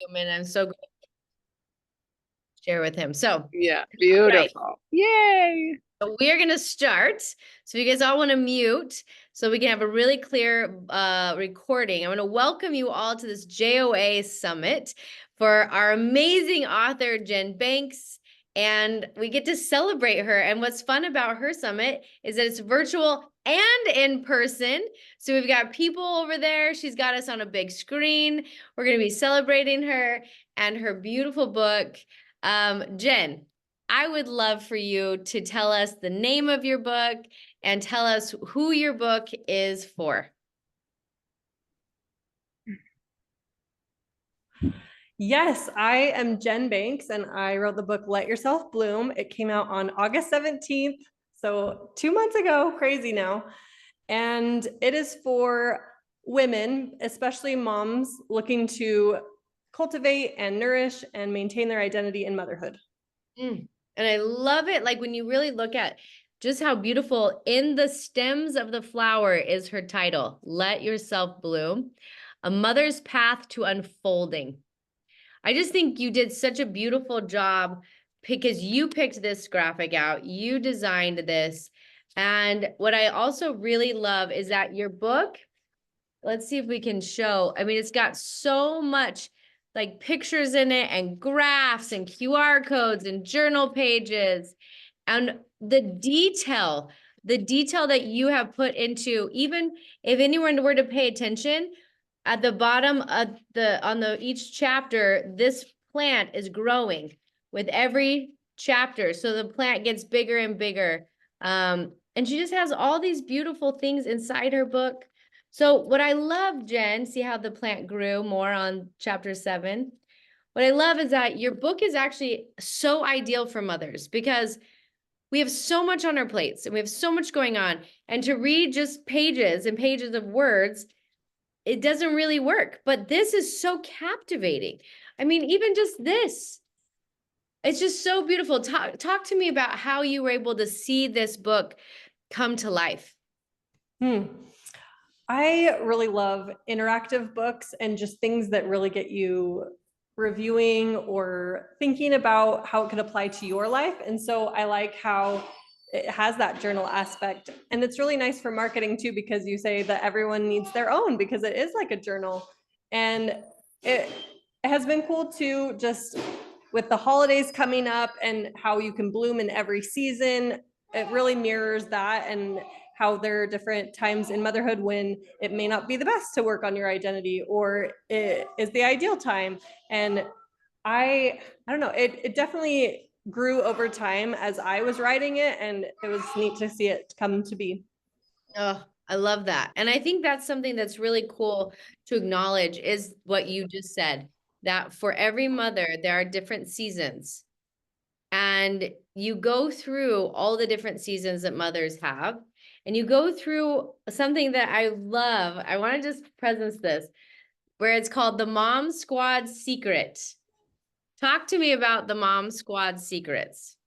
And I'm so glad to share with him. So, all Yeah, right. beautiful. Yay. So we are going to start. So you guys all want to mute so we can have a really clear recording. I want to welcome you all to this JOA Summit for our amazing author, Jen Banks. And we get to celebrate her. And what's fun about her summit is that it's virtual and in person. So we've got people over there. She's got us on a big screen. We're going to be celebrating her and her beautiful book. Jen, I would love for you to tell us the name of your book and tell us who your book is for. Yes, I am Jen Banks, and I wrote the book Let Yourself Bloom. It came out on August 17th, so 2 months ago, crazy now. And it is for women, especially moms, looking to cultivate and nourish and maintain their identity in motherhood. And I love it. Like when you really look at just how beautiful in the stems of the flower is her title, Let Yourself Bloom, A Mother's Path to Unfolding. I just think you did such a beautiful job because you picked this graphic out, you designed this. And what I also really love is that your book, let's see if we can show. I mean, it's got so much like pictures in it and graphs and QR codes and journal pages and the detail that you have put into, even if anyone were to pay attention, at the bottom of each chapter, this plant is growing with every chapter. So the plant gets bigger and bigger. And she just has all these beautiful things inside her book. So what I love, Jen, see how the plant grew more on chapter 7. What I love is that your book is actually so ideal for mothers because we have so much on our plates and we have so much going on. And to read just pages and pages of words, it doesn't really work. But this is so captivating. I mean, even just this, it's just so beautiful. Talk to me about how you were able to see this book come to life. I really love interactive books and just things that really get you reviewing or thinking about how it could apply to your life. And so I like how it has that journal aspect. And it's really nice for marketing too, because you say that everyone needs their own because it is like a journal. And it has been cool too, just with the holidays coming up and how you can bloom in every season. It really mirrors that, and how there are different times in motherhood when it may not be the best to work on your identity, or it is the ideal time. And I don't know, it definitely grew over time as I was writing it, and it was neat to see it come to be. Oh, I love that. And I think that's something that's really cool to acknowledge is what you just said, that for every mother, there are different seasons. And you go through all the different seasons that mothers have. And you go through something that I love. I want to just presence this, where it's called the Mom Squad Secret. Talk to me about the Mom Squad secrets.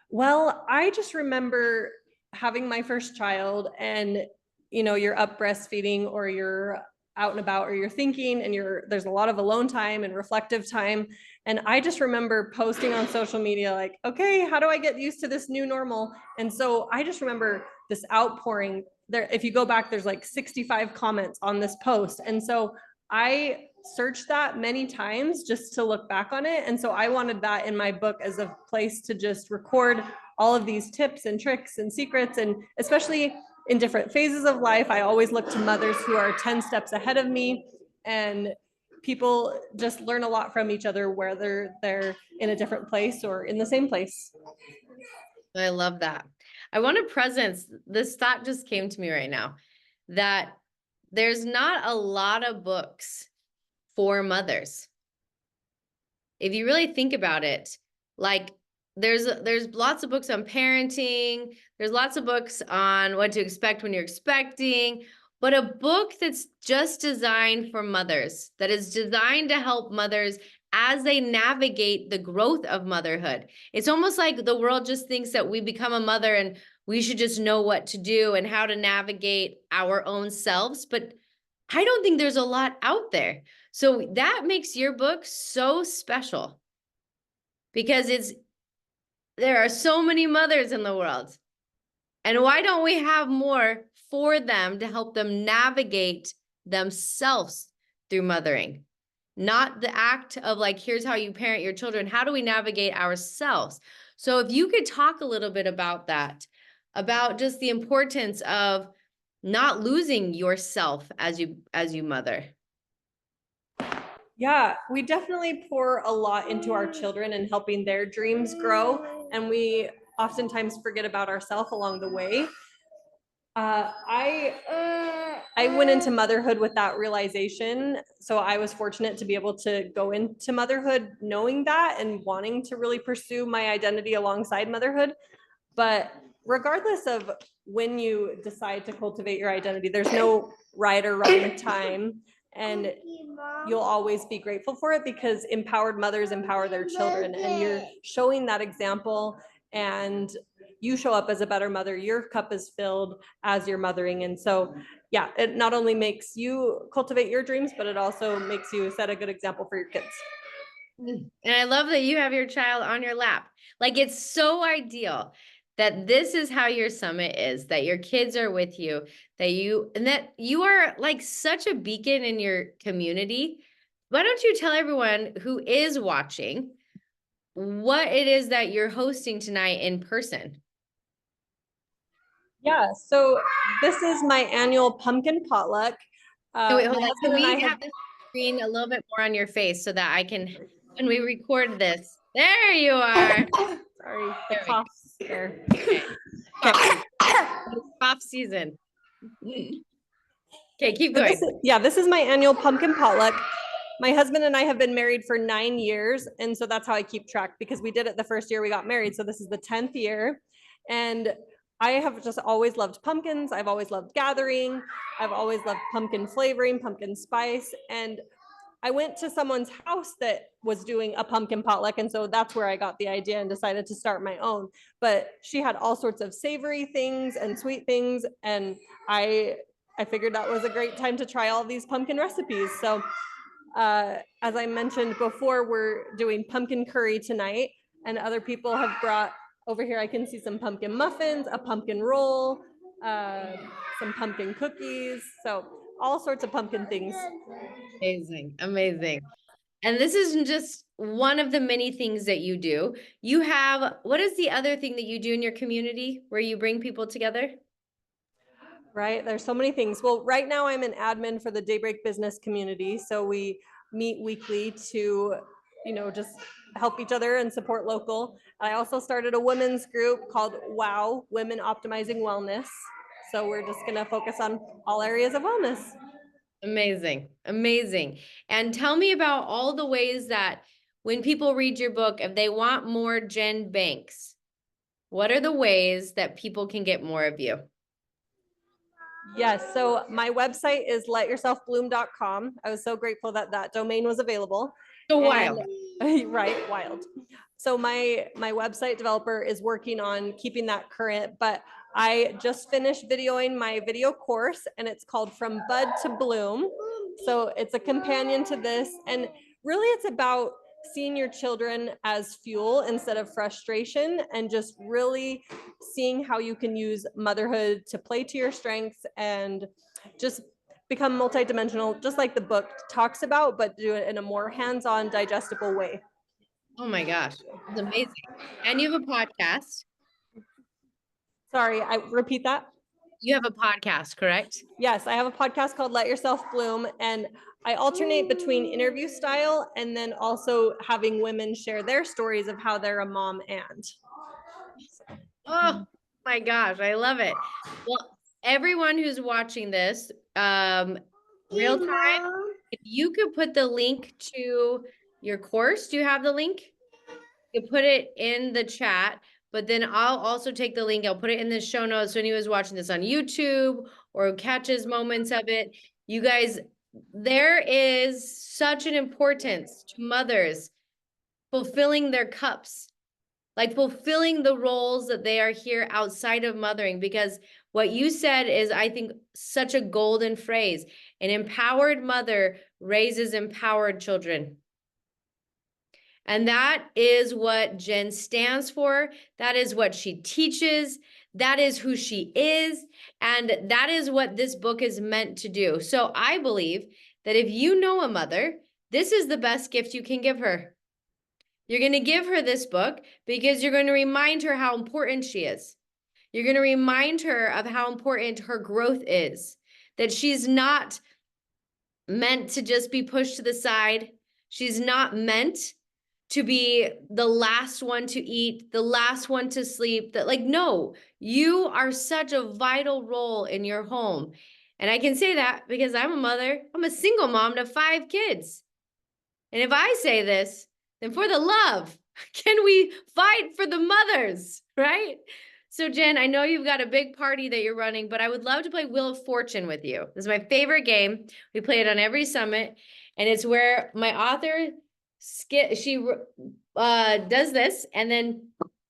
Well, I just remember having my first child, and you're up breastfeeding, or you're out and about, or you're thinking, and there's a lot of alone time and reflective time. And I just remember posting on social media like, okay, how do I get used to this new normal? And so I just remember this outpouring there. If you go back, there's like 65 comments on this post. And so I searched that many times just to look back on it. And so I wanted that in my book as a place to just record all of these tips and tricks and secrets. And especially in different phases of life, I always look to mothers who are 10 steps ahead of me, and people just learn a lot from each other, whether they're in a different place or in the same place. I love that. I want to presence, this thought just came to me right now, that there's not a lot of books for mothers. If you really think about it, like there's lots of books on parenting, there's lots of books on what to expect when you're expecting, but a book that's just designed for mothers, that is designed to help mothers as they navigate the growth of motherhood. It's almost like the world just thinks that we become a mother and we should just know what to do and how to navigate our own selves, but I don't think there's a lot out there. So that makes your book so special because there are so many mothers in the world. And why don't we have more for them to help them navigate themselves through mothering? Not the act of like, here's how you parent your children. How do we navigate ourselves? So if you could talk a little bit about that, about just the importance of not losing yourself as you mother. Yeah, we definitely pour a lot into our children and helping their dreams grow. And we oftentimes forget about ourselves along the way. I went into motherhood with that realization. So I was fortunate to be able to go into motherhood knowing that and wanting to really pursue my identity alongside motherhood. But regardless of when you decide to cultivate your identity, there's no right or wrong time. And you'll always be grateful for it because empowered mothers empower their children. And you're showing that example, and you show up as a better mother. Your cup is filled as you're mothering. And so, yeah, it not only makes you cultivate your dreams, but it also makes you set a good example for your kids. And I love that you have your child on your lap. Like it's so ideal that this is how your summit is, that your kids are with you, and that you are like such a beacon in your community. Why don't you tell everyone who is watching what it is that you're hosting tonight in person? Yeah, so this is my annual pumpkin potluck. No, wait, hold My on. Can husband and I we have have the screen a little bit more on your face so that I can, when we record this, there you are. sorry, the There we cough scare. go. Okay. Cough season. Okay, keep going. This is my annual pumpkin potluck. My husband and I have been married for 9 years, and so that's how I keep track because we did it the first year we got married. So this is the 10th year, and I have just always loved pumpkins. I've always loved gathering. I've always loved pumpkin flavoring, pumpkin spice, and I went to someone's house that was doing a pumpkin potluck. And so that's where I got the idea and decided to start my own. But she had all sorts of savory things and sweet things. And I figured that was a great time to try all these pumpkin recipes. So as I mentioned before, we're doing pumpkin curry tonight. And other people have brought over here, I can see some pumpkin muffins, a pumpkin roll, some pumpkin cookies. So all sorts of pumpkin things. Amazing. Amazing. And this isn't just one of the many things that you do. You have, what is the other thing that you do in your community where you bring people together? Right, there's so many things. Well, right now I'm an admin for the Daybreak business community. So we meet weekly to, just help each other and support local. I also started a women's group called WOW, Women Optimizing Wellness. So we're just gonna focus on all areas of wellness. Amazing. Amazing. And tell me about all the ways that when people read your book, if they want more Jen Banks, what are the ways that people can get more of you? Yes, so my website is letyourselfbloom.com. I was so grateful that that domain was available. So And wild. right, wild. So my website developer is working on keeping that current, but I just finished videoing my video course and it's called From Bud to Bloom. So it's a companion to this, and really it's about seeing your children as fuel instead of frustration, and just really seeing how you can use motherhood to play to your strengths and just become multidimensional, just like the book talks about, but do it in a more hands-on, digestible way. Oh my gosh, it's amazing. And you have a podcast. Sorry, I repeat that. You have a podcast, correct? Yes, I have a podcast called Let Yourself Bloom, and I alternate between interview style and then also having women share their stories of how they're a mom and. Oh my gosh, I love it. Well, everyone who's watching this, real time, if you could put the link to your course, do you have the link? You put it in the chat, but then I'll also take the link. I'll put it in the show notes. So anyone who's watching this on YouTube or catches moments of it, you guys, there is such an importance to mothers fulfilling their cups, like fulfilling the roles that they are here outside of mothering. Because What you said is, I think, such a golden phrase. An empowered mother raises empowered children. And that is what Jen stands for. That is what she teaches. That is who she is. And that is what this book is meant to do. So I believe that if you know a mother, this is the best gift you can give her. You're going to give her this book because you're going to remind her how important she is. You're going to remind her of how important her growth is, that she's not meant to just be pushed to the side. She's not meant to be the last one to eat, the last one to sleep. That, like, no, you are such a vital role in your home. And I can say that because I'm a mother. I'm a single mom to 5 kids. And if I say this, then for the love, can we fight for the mothers, right? So Jen, I know you've got a big party that you're running, but I would love to play Wheel of Fortune with you. This is my favorite game. We play it on every summit, and it's where my author does this and then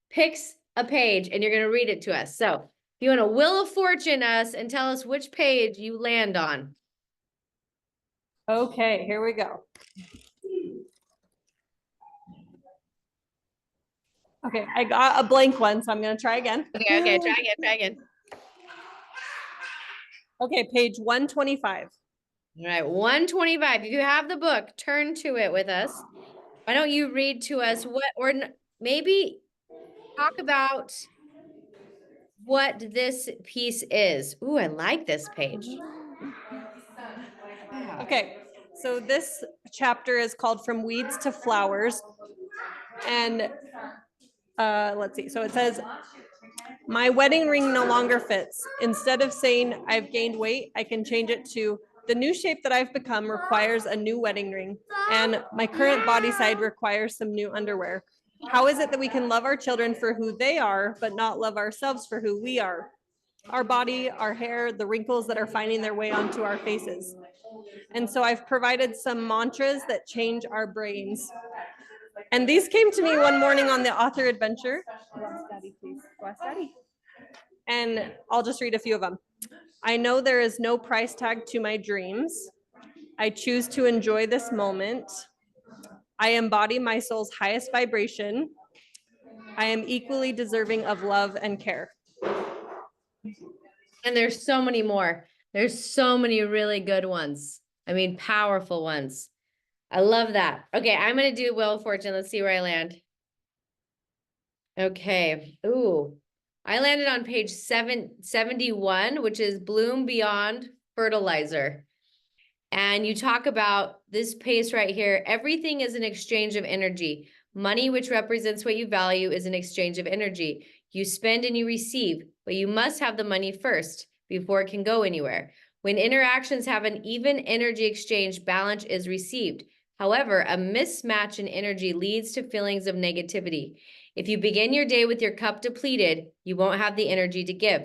picks a page, and you're going to read it to us. So if you want to Wheel of Fortune us and tell us which page you land on. Okay, here we go. Okay, I got a blank one, so I'm going to try again. Okay, try again. Okay, page 125. All right, 125. If you have the book, turn to it with us. Why don't you read to us maybe talk about what this piece is. Ooh, I like this page. Okay, so this chapter is called From Weeds to Flowers. And let's see, so it says, my wedding ring no longer fits. Instead of saying I've gained weight, I can change it to the new shape that I've become requires a new wedding ring, and my current body side requires some new underwear. How is it that we can love our children for who they are, but not love ourselves for who we are? Our body, our hair, the wrinkles that are finding their way onto our faces. And so I've provided some mantras that change our brains. And these came to me one morning on the author adventure. Daddy, please. Daddy. And I'll just read a few of them. I know there is no price tag to my dreams. I choose to enjoy this moment. I embody my soul's highest vibration. I am equally deserving of love and care. And there's so many more. There's so many really good ones. I mean, powerful ones. I love that. Okay, I'm going to do Wheel of Fortune. Let's see where I land. Okay. Ooh, I landed on page 771, which is Bloom Beyond Fertilizer. And you talk about this pace right here. Everything is an exchange of energy. Money, which represents what you value, is an exchange of energy. You spend and you receive, but you must have the money first before it can go anywhere. When interactions have an even energy exchange, balance is received. However, a mismatch in energy leads to feelings of negativity. If you begin your day with your cup depleted, you won't have the energy to give.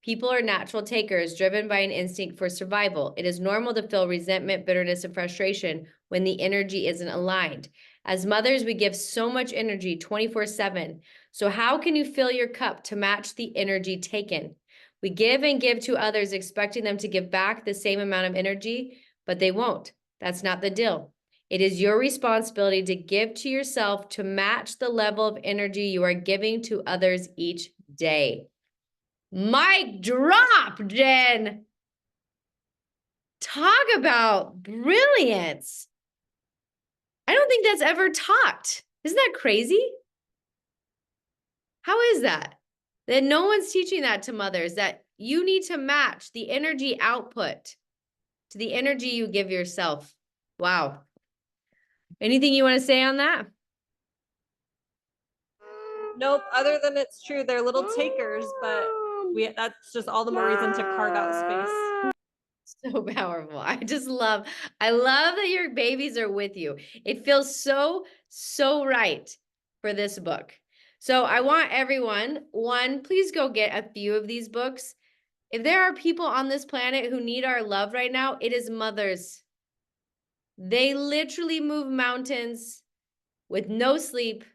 People are natural takers, driven by an instinct for survival. It is normal to feel resentment, bitterness, and frustration when the energy isn't aligned. As mothers, we give so much energy 24/7. So how can you fill your cup to match the energy taken? We give and give to others, expecting them to give back the same amount of energy, but they won't. That's not the deal. It is your responsibility to give to yourself to match the level of energy you are giving to others each day. Mic drop, Jen. Talk about brilliance. I don't think that's ever taught. Isn't that crazy? How is that? That no one's teaching that to mothers, that you need to match the energy output to the energy you give yourself. Wow. Anything you want to say on that? Nope, other than it's true, they're little takers, but that's just all the more reason to carve out space. So powerful. I love that your babies are with you. It feels so right for this book. So I want everyone, please go get a few of these books. If there are people on this planet who need our love right now, it is mothers. They literally move mountains with no sleep,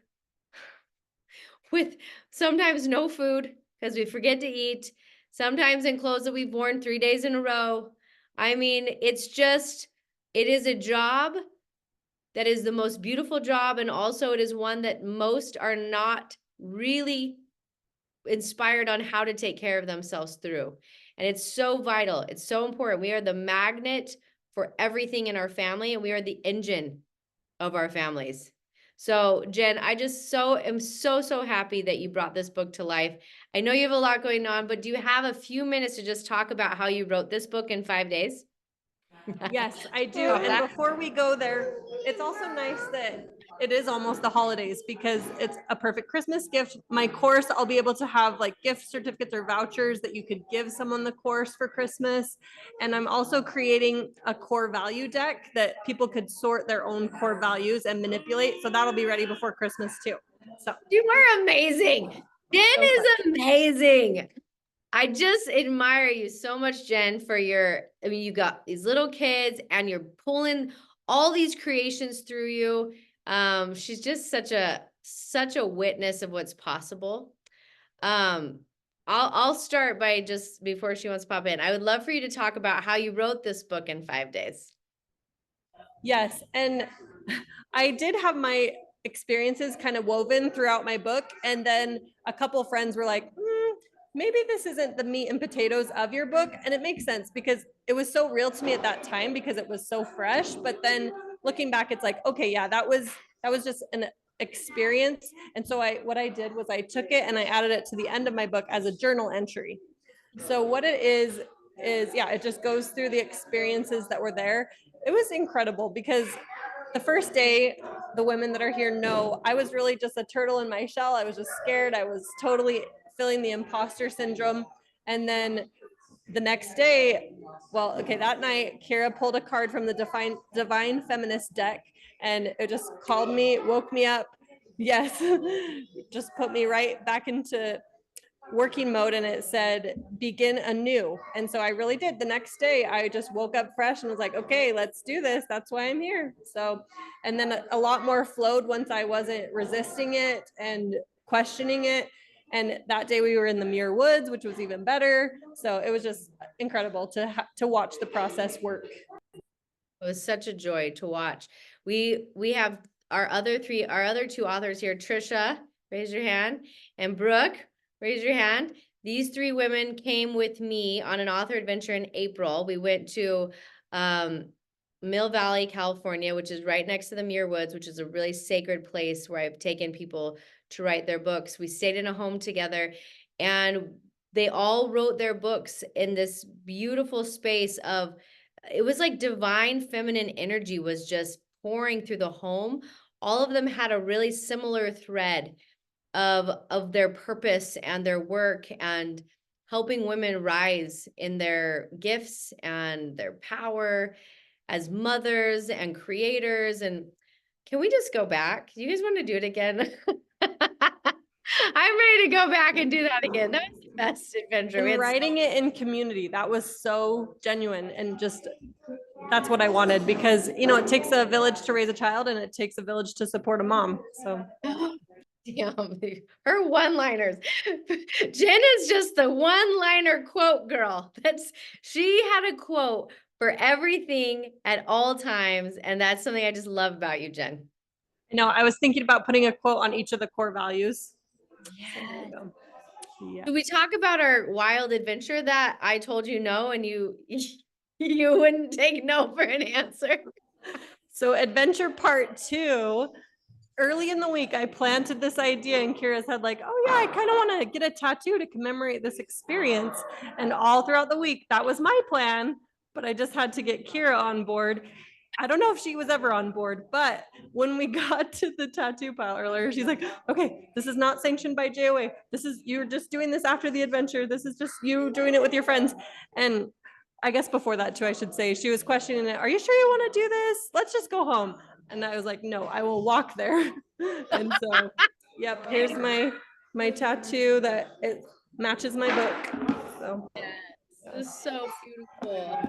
with sometimes no food because we forget to eat. sometimes in clothes that we've worn 3 days in a row. I mean, it's just, it is a job that is the most beautiful job, and also it is one that most are not really inspired on how to take care of themselves through. And it's so vital. It's so important. We are the magnet for everything in our family, and we are the engine of our families. So, Jen, I just am so happy that you brought this book to life. I know you have a lot going on, but do you have a few minutes to just talk about how you wrote this book in 5 days? Yes, I do. Love And that. before we go there, it's also nice that it is almost the holidays because it's a perfect Christmas gift. My course, I'll be able to have like gift certificates or vouchers that you could give someone the course for Christmas. And I'm also creating a core value deck that people could sort their own core values and manipulate. So that'll be ready before Christmas too. So You are amazing. Jen is amazing. I just admire you so much, Jen, for I mean, you got these little kids and you're pulling all these creations through you. She's just such a witness of what's possible. Um, I'll start by just before she wants to pop in. I would love for you to talk about how you wrote this book in 5 days. yes. And I did have my experiences kind of woven throughout my book. And then a couple friends were like, maybe this isn't the meat and potatoes of your book. And it makes sense because it was so real to me at that time because it was so fresh. But then looking back, it's like, okay, yeah, that was just an experience. And so what I did was I took it and I added it to the end of my book as a journal entry. So what it is yeah, it just goes through the experiences that were there. It was incredible because the first day, the women that are here know I was really just a turtle in my shell. I was just scared. I was totally feeling the imposter syndrome. And then the next day, well, okay, that night, Kira pulled a card from the Divine Feminist deck and it just called me, woke me up. Yes, just put me right back into working mode and it said begin anew. And so I really did. The next day I just woke up fresh and was like, okay, let's do this. That's why I'm here. So, and then a lot more flowed once I wasn't resisting it and questioning it. And that day we were in the Muir Woods, which was even better. So it was just incredible to watch the process work. It was such a joy to watch. We have our other two authors here. Trisha, raise your hand, and Brooke, raise your hand. These 3 women came with me on an author adventure in April. We went to Mill Valley, California, which is right next to the Muir Woods, which is a really sacred place where I've taken people to write their books. We stayed in a home together, and they all wrote their books in this beautiful space of, it was like divine feminine energy was just pouring through the home. All of them had a really similar thread of their purpose and their work and helping women rise in their gifts and their power as mothers and creators. And can we just go back? Do you guys want to do it again? I'm ready to go back and do that again. That was the best adventure. And writing it in community, that was so genuine and just that's what I wanted because it takes a village to raise a child and it takes a village to support a mom. So damn, her one-liners. Jen is just the one-liner quote girl. She had a quote for everything at all times, and that's something I just love about you, Jen. I was thinking about putting a quote on each of the core values. Yeah. Yeah. Did we talk about our wild adventure that I told you no, and you you wouldn't take no for an answer? So adventure part 2, early in the week, I planted this idea in Kira's head, like, oh yeah, I kind of want to get a tattoo to commemorate this experience. And all throughout the week, that was my plan, but I just had to get Kira on board. I don't know if she was ever on board, but when we got to the tattoo pile earlier, she's like, okay, this is not sanctioned by JOA. You're just doing this after the adventure. This is just you doing it with your friends. And I guess before that too, I should say, she was questioning it. Are you sure you want to do this? Let's just go home. And I was like, no, I will walk there. And so, yep, here's my tattoo that it matches my book. So This is so beautiful.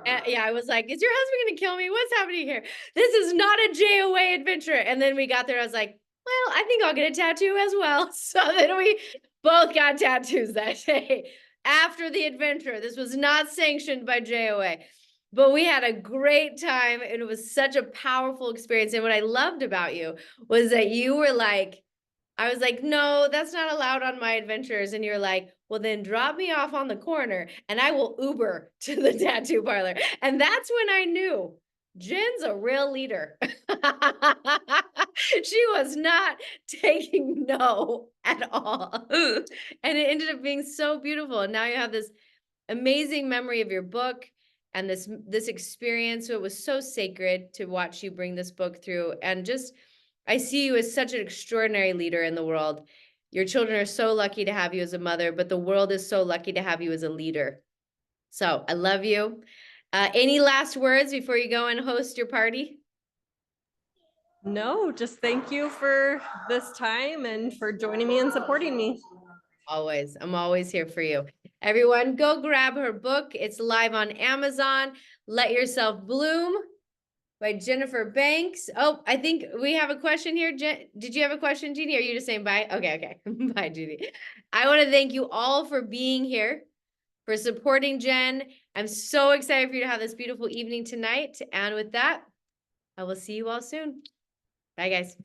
Yeah, I was like, is your husband gonna kill me? What's happening here? This is not a JOA adventure. And then we got there, I was like, well, I think I'll get a tattoo as well. So then we both got tattoos that day. after the adventure. This was not sanctioned by JOA. But we had a great time, and it was such a powerful experience. And what I loved about you was that you were like, I was like, no, that's not allowed on my adventures. And you're like, well, then drop me off on the corner and I will Uber to the tattoo parlor. And that's when I knew Jen's a real leader. She was not taking no at all. And it ended up being so beautiful. And now you have this amazing memory of your book and this experience. So it was so sacred to watch you bring this book through, and just I see you as such an extraordinary leader in the world. Your children are so lucky to have you as a mother, but the world is so lucky to have you as a leader. So I love you. Any last words before you go and host your party? No, just thank you for this time and for joining me and supporting me. Always. I'm always here for you. Everyone, go grab her book. It's live on Amazon. Let Yourself Bloom by Jennifer Banks. Oh, I think we have a question here. Did you have a question, Jeannie? Or are you just saying bye? Okay. Bye, Judy. I want to thank you all for being here, for supporting Jen. I'm so excited for you to have this beautiful evening tonight. And with that, I will see you all soon. Bye, guys.